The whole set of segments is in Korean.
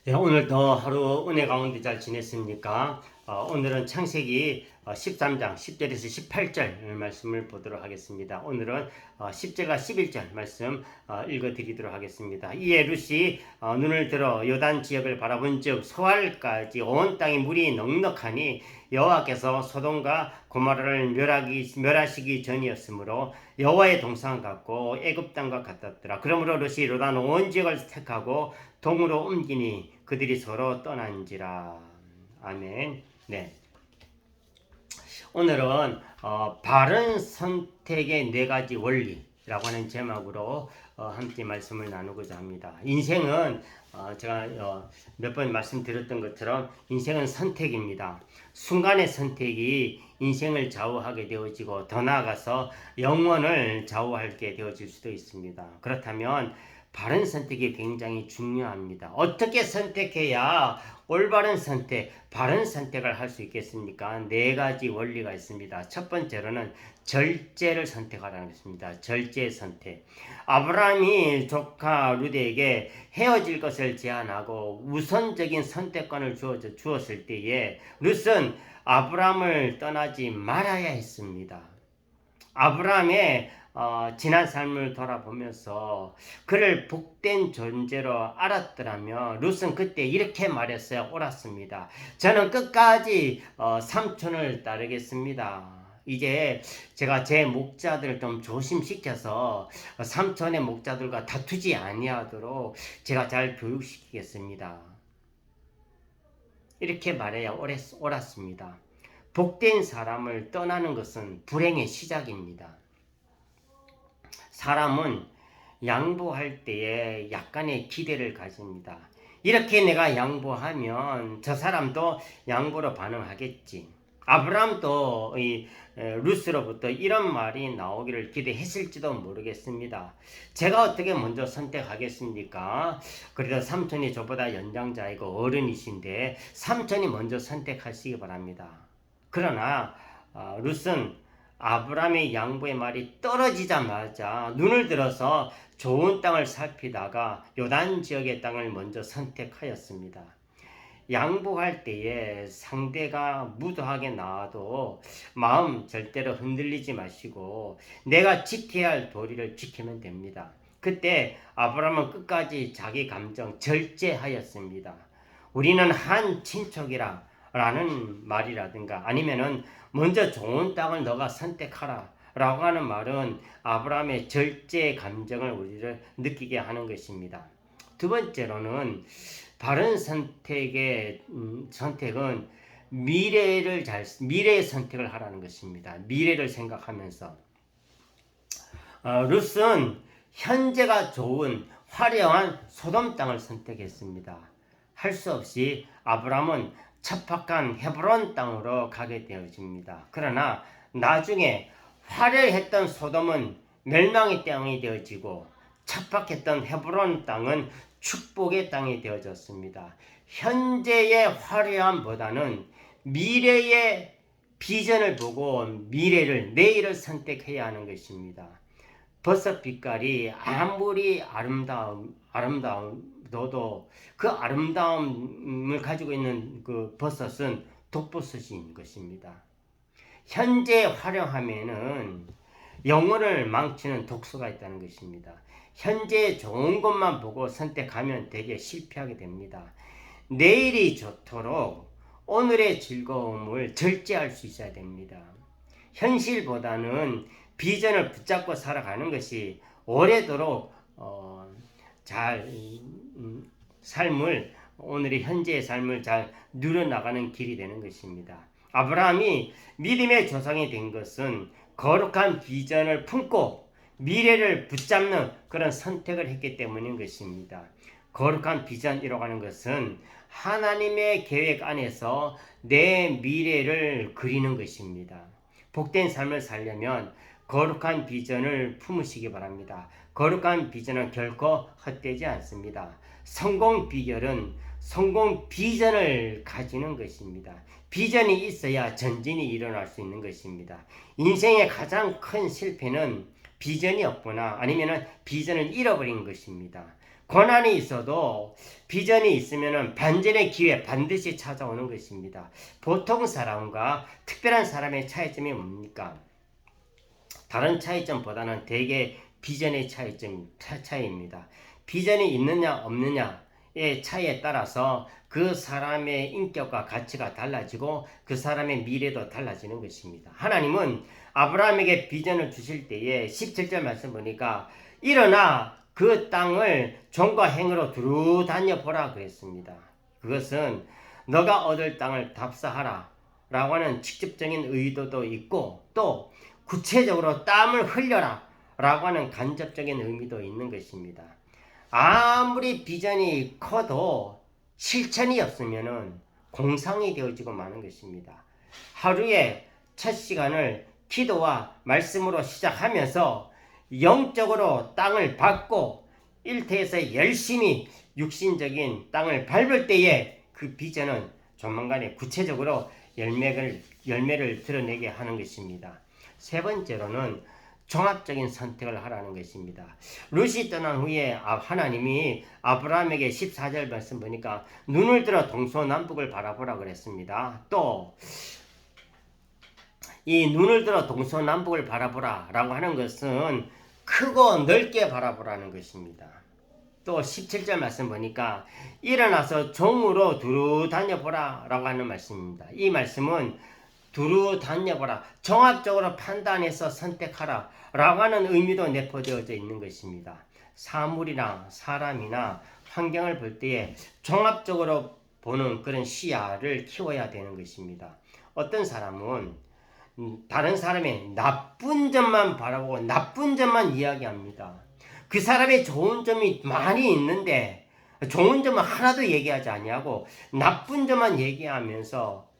네, 오늘도 하루 은혜 가운데 잘 지냈습니까? 오늘은 창세기 13장 10절에서 18절 말씀을 보도록 하겠습니다. 오늘은 10절과 11절 말씀 읽어드리도록 하겠습니다. 이에 룻이 눈을 들어 요단 지역을 바라본 즉 소알까지 온 땅에 물이 넉넉하니 여호와께서 소돔과 고모라를 멸하시기 전이었으므로 여호와의 동상 같고 애굽 땅과 같았더라. 그러므로 룻이 요단 온 지역을 택하고 동으로 옮기니 그들이 서로 떠난지라. 아멘. 네. 오늘은 바른 선택의 네 가지 원리라고 하는 제목으로 함께 말씀을 나누고자 합니다. 인생은 제가 몇 번 말씀드렸던 것처럼 인생은 선택입니다. 순간의 선택이 인생을 좌우하게 되어지고 더 나아가서 영원을 좌우하게 되어질 수도 있습니다. 그렇다면 바른 선택이 굉장히 중요합니다. 어떻게 선택해야 올바른 선택, 바른 선택을 할 수 있겠습니까? 네 가지 원리가 있습니다. 첫 번째로는 절제를 선택하라는 것입니다. 절제 선택. 아브라함이 조카 룻에게 헤어질 것을 제안하고 우선적인 선택권을 주었을 때에 룻은 아브라함을 떠나지 말아야 했습니다. 아브라함의 지난 삶을 돌아보면서 그를 복된 존재로 알았더라면 룻은 그때 이렇게 말했어요. 옳았습니다. 저는 끝까지 삼촌을 따르겠습니다. 이제 제가 제 목자들을 좀 조심시켜서 삼촌의 목자들과 다투지 아니하도록 제가 잘 교육시키겠습니다. 이렇게 말해야 옳았습니다. 복된 사람을 떠나는 것은 불행의 시작입니다. 사람은 양보할 때에 약간의 기대를 가집니다. 이렇게 내가 양보하면 저 사람도 양보로 반응하겠지. 아브라함도 룻으로부터 이런 말이 나오기를 기대했을지도 모르겠습니다. 제가 어떻게 먼저 선택하겠습니까? 그래도 삼촌이 저보다 연장자이고 어른이신데 삼촌이 먼저 선택하시기 바랍니다. 그러나 룻은 아브라함의 양보의 말이 떨어지자마자 눈을 들어서 좋은 땅을 살피다가 요단 지역의 땅을 먼저 선택하였습니다. 양보할 때에 상대가 무도하게 나와도 마음 절대로 흔들리지 마시고 내가 지켜야 할 도리를 지키면 됩니다. 그때 아브라함은 끝까지 자기 감정 절제하였습니다. 우리는 한 친척이라 라는 말이라든가 아니면은 먼저 좋은 땅을 너가 선택하라 라고 하는 말은 아브라함의 절제 감정을 우리를 느끼게 하는 것입니다. 두 번째로는 바른 선택은 미래의 선택을 하라는 것입니다. 미래를 생각하면서 룻은 현재가 좋은 화려한 소돔 땅을 선택했습니다. 할 수 없이 아브라함은 척박한 헤브론 땅으로 가게 되어집니다. 그러나 나중에 화려했던 소돔은 멸망의 땅이 되어지고 척박했던 헤브론 땅은 축복의 땅이 되어졌습니다. 현재의 화려함보다는 미래의 비전을 보고 내일을 선택해야 하는 것입니다. 버섯 빛깔이 아무리 아름다워도 그 아름다움을 가지고 있는 그 버섯은 독버섯인 것입니다. 현재 화려함에는 영혼을 망치는 독소가 있다는 것입니다. 현재 좋은 것만 보고 선택하면 되게 실패하게 됩니다. 내일이 좋도록 오늘의 즐거움을 절제할 수 있어야 됩니다. 현실보다는 비전을 붙잡고 살아가는 것이 오래도록 오늘의 현재의 삶을 잘 누려나가는 길이 되는 것입니다. 아브라함이 믿음의 조상이 된 것은 거룩한 비전을 품고 미래를 붙잡는 그런 선택을 했기 때문인 것입니다. 거룩한 비전이라고 하는 것은 하나님의 계획 안에서 내 미래를 그리는 것입니다. 복된 삶을 살려면 거룩한 비전을 품으시기 바랍니다. 거룩한 비전은 결코 헛되지 않습니다. 성공 비결은 성공 비전을 가지는 것입니다. 비전이 있어야 전진이 일어날 수 있는 것입니다. 인생의 가장 큰 실패는 비전이 없거나 아니면 비전을 잃어버린 것입니다. 고난이 있어도 비전이 있으면 반전의 기회 반드시 찾아오는 것입니다. 보통 사람과 특별한 사람의 차이점이 뭡니까? 다른 차이점보다는 대개 비전의 차이입니다. 비전이 있느냐 없느냐의 차이에 따라서 그 사람의 인격과 가치가 달라지고 그 사람의 미래도 달라지는 것입니다. 하나님은 아브라함에게 비전을 주실 때에 17절 말씀 보니까 일어나 그 땅을 종과 행으로 두루 다녀보라 그랬습니다. 그것은 너가 얻을 땅을 답사하라 라고 하는 직접적인 의도도 있고 또 구체적으로 땀을 흘려라 라고 하는 간접적인 의미도 있는 것입니다. 아무리 비전이 커도 실천이 없으면 공상이 되어지고 마는 것입니다. 하루에 첫 시간을 기도와 말씀으로 시작하면서 영적으로 땅을 밟고 일터에서 열심히 육신적인 땅을 밟을 때에 그 비전은 조만간에 구체적으로 열매를 드러내게 하는 것입니다. 세 번째로는 종합적인 선택을 하라는 것입니다. 룻이 떠난 후에 하나님이 아브라함에게 14절 말씀 보니까 눈을 들어 동서남북을 바라보라 그랬습니다. 또 이 눈을 들어 동서남북을 바라보라 라고 하는 것은 크고 넓게 바라보라는 것입니다. 또 17절 말씀 보니까 일어나서 종으로 두루 다녀보라 라고 하는 말씀입니다. 이 말씀은 두루 다녀보라, 종합적으로 판단해서 선택하라 라고 하는 의미도 내포되어져 있는 것입니다. 사물이나 사람이나 환경을 볼 때에 종합적으로 보는 그런 시야를 키워야 되는 것입니다. 어떤 사람은 다른 사람의 나쁜 점만 바라보고 나쁜 점만 이야기합니다. 그 사람의 좋은 점이 많이 있는데 좋은 점은 하나도 얘기하지 아니하고 나쁜 점만 얘기하면서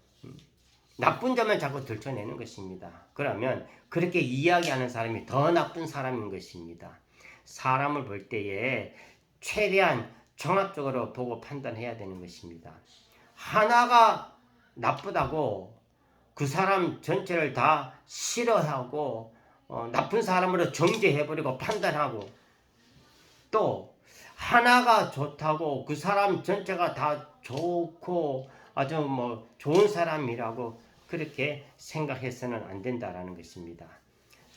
나쁜 점만 자꾸 들춰내는 것입니다. 그러면 그렇게 이야기하는 사람이 더 나쁜 사람인 것입니다. 사람을 볼 때에 최대한 종합적으로 보고 판단해야 되는 것입니다. 하나가 나쁘다고 그 사람 전체를 다 싫어하고 나쁜 사람으로 정죄해버리고 판단하고 또 하나가 좋다고 그 사람 전체가 다 좋고 아주 좋은 사람이라고 그렇게 생각해서는 안 된다라는 것입니다.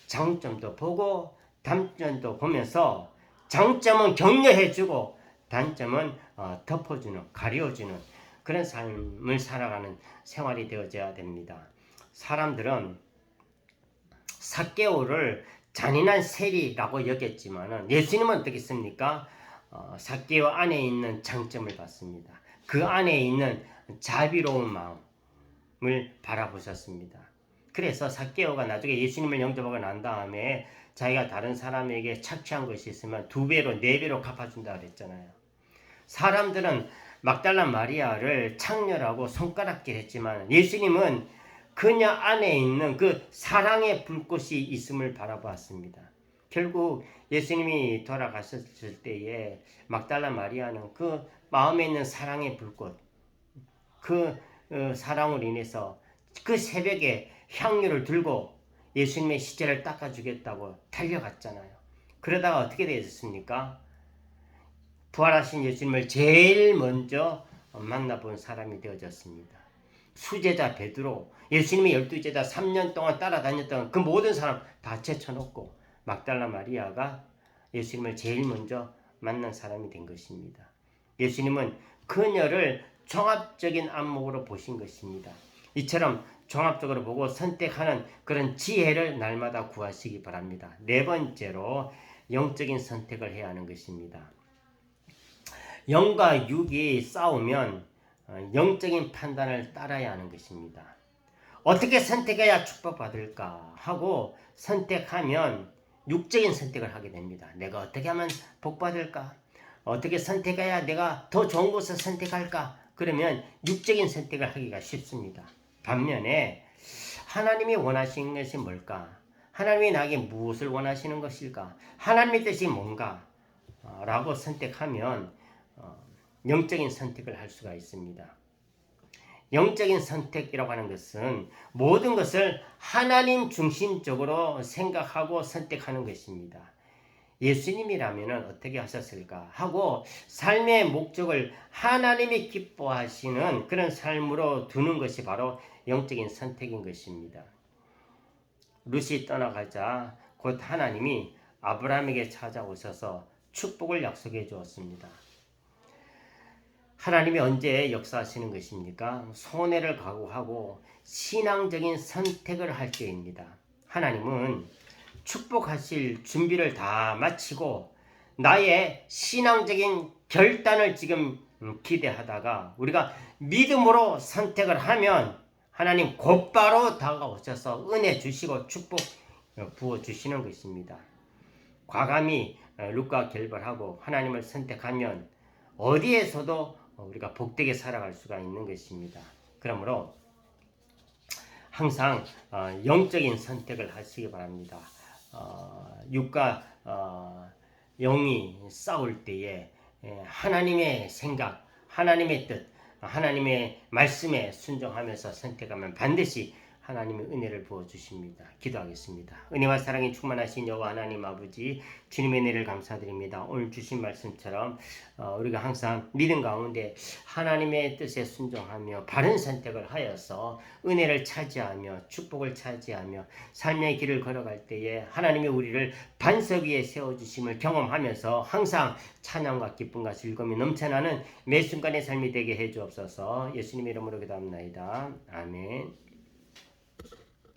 장점도 보고 단점도 보면서 장점은 격려해주고 단점은 덮어주는 가려주는 그런 삶을 살아가는 생활이 되어져야 됩니다. 사람들은 삭개오를 잔인한 세리라고 여겼지만 예수님은 어떻겠습니까? 삭개오 안에 있는 장점을 봤습니다. 그 안에 있는 자비로운 마음을 바라보셨습니다. 그래서 삭개오가 나중에 예수님을 영접하고 난 다음에 자기가 다른 사람에게 착취한 것이 있으면 2배로 4배로 갚아준다 그랬잖아요. 사람들은 막달라 마리아를 창렬하고 손가락질 했지만 예수님은 그녀 안에 있는 그 사랑의 불꽃이 있음을 바라보았습니다. 결국 예수님이 돌아가셨을 때에 막달라 마리아는 그 마음에 있는 사랑의 불꽃, 그 사랑으로 인해서 그 새벽에 향유를 들고 예수님의 시체를 닦아주겠다고 달려갔잖아요. 그러다가 어떻게 되었습니까? 부활하신 예수님을 제일 먼저 만나본 사람이 되어졌습니다. 수제자 베드로, 예수님의 12제자 3년 동안 따라다녔던 그 모든 사람 다 제쳐놓고 막달라 마리아가 예수님을 제일 먼저 만난 사람이 된 것입니다. 예수님은 그녀를 종합적인 안목으로 보신 것입니다. 이처럼 종합적으로 보고 선택하는 그런 지혜를 날마다 구하시기 바랍니다. 네 번째로 영적인 선택을 해야 하는 것입니다. 영과 육이 싸우면 영적인 판단을 따라야 하는 것입니다. 어떻게 선택해야 축복받을까 하고 선택하면 육적인 선택을 하게 됩니다. 내가 어떻게 하면 복받을까? 어떻게 선택해야 내가 더 좋은 것을 선택할까? 그러면 육적인 선택을 하기가 쉽습니다. 반면에 하나님이 원하시는 것이 뭘까? 하나님이 나에게 무엇을 원하시는 것일까? 하나님의 뜻이 뭔가? 라고 선택하면 영적인 선택을 할 수가 있습니다. 영적인 선택이라고 하는 것은 모든 것을 하나님 중심적으로 생각하고 선택하는 것입니다. 예수님이라면 어떻게 하셨을까 하고 삶의 목적을 하나님이 기뻐하시는 그런 삶으로 두는 것이 바로 영적인 선택인 것입니다. 룻이 떠나가자 곧 하나님이 아브라함에게 찾아오셔서 축복을 약속해 주었습니다. 하나님이 언제 역사하시는 것입니까? 손해를 각오하고 신앙적인 선택을 할 때입니다. 하나님은 축복하실 준비를 다 마치고 나의 신앙적인 결단을 지금 기대하다가 우리가 믿음으로 선택을 하면 하나님 곧바로 다가오셔서 은혜 주시고 축복 부어 주시는 것입니다. 과감히 룻과 결별하고 하나님을 선택하면 어디에서도 우리가 복되게 살아갈 수가 있는 것입니다. 그러므로 항상 영적인 선택을 하시기 바랍니다. 육과 영이 싸울 때에 하나님의 생각, 하나님의 뜻, 하나님의 말씀에 순종하면서 선택하면 반드시 하나님의 은혜를 부어주십니다. 기도하겠습니다. 은혜와 사랑이 충만하신 여호와 하나님 아버지, 주님의 은혜를 감사드립니다. 오늘 주신 말씀처럼 우리가 항상 믿음 가운데 하나님의 뜻에 순종하며 바른 선택을 하여서 은혜를 차지하며 축복을 차지하며 삶의 길을 걸어갈 때에 하나님이 우리를 반석 위에 세워주심을 경험하면서 항상 찬양과 기쁨과 즐거움이 넘쳐나는 매 순간의 삶이 되게 해주옵소서. 예수님의 이름으로 기도합니다. 아멘.